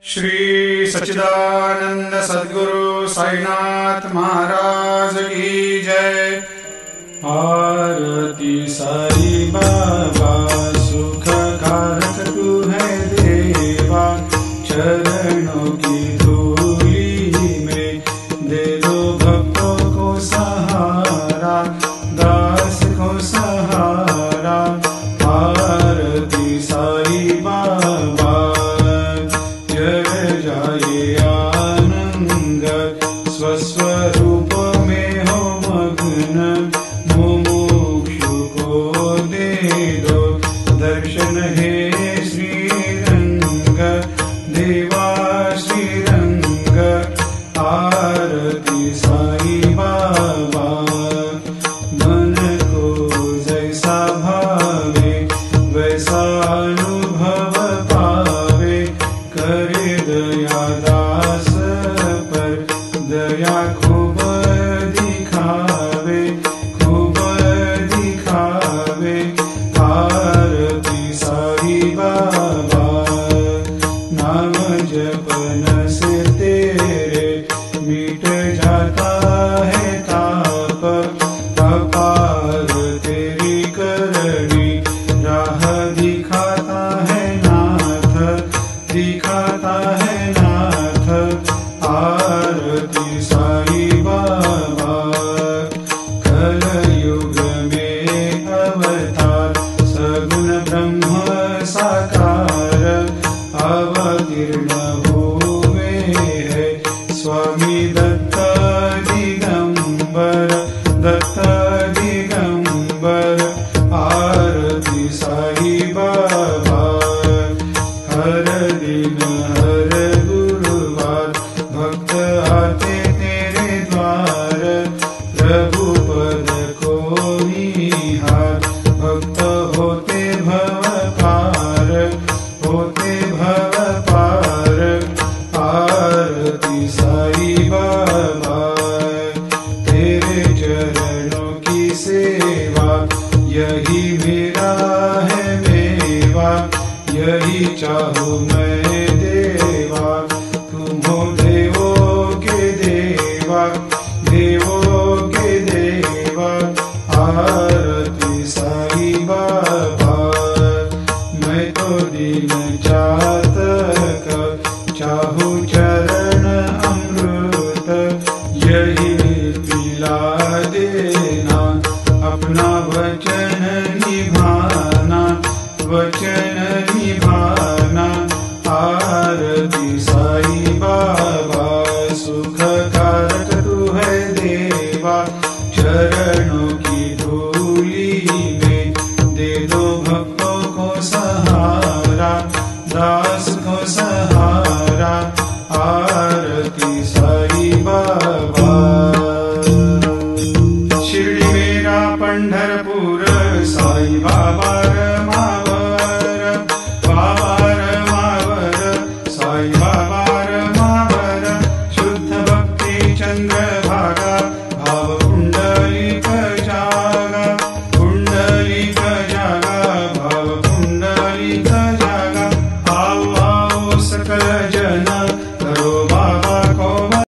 श्री सच्चिदानंद सद्गुरु साईनाथ महाराज की जय। आरती साई बाबा सुख कारक तू है देवा, चरणों की धूली में दे दो भक्तों को सहारा, दास को सहारा। आरती साई बाबा जय जाए आनंद, स्वस्वरूप में हो मग्न, मुमुक्षु को दे दो दर्शन हे श्रीरंग, देवा श्रीरंग। आरती साई बाबा मन को जैसा भावे वैसा अनुभव पावे, करे दया दास पर दया खूब दिखावे, खूब दिखावे। आरती साई बाबा नाम जपन से तेरे मिट जाता है ताप, अपार तेरी करनी राह दिखाता है नाथ, दिखाता है नाथ। आरती साई बाबा कलयुग में अवतार, सगुण ब्रह्म साकार, अवतीर्ण हुए है स्वामी दत्त दिगंबर, दत्त दिगंबर। आरती साई बाबा हर दिन हर गुरुवार भक्त आते तेरे द्वार, प्रभु पद को निहार, भक्त होते भव पार, होते भव पार। आरती साई बाबा तेरे चरणों की सेवा, यही मेरा है मेवा, यही चाहूँ मैं देवा। तुम हो देवों के देवा, देवों के देवा। आरती साई बाबा मैं तो दीन जातक, चाहूँ चरण अमृत, यही पिला देना, अपना वचन निभाना, वचन निभाना। आरती साई बाबा सुख कारक तू है देवा, चरणों की धूली में दे दो भक्तों को सहारा, दास को सहारा। आरती साई बाबा शिरडी मेरा पंढरपूर, साई बाबा रमा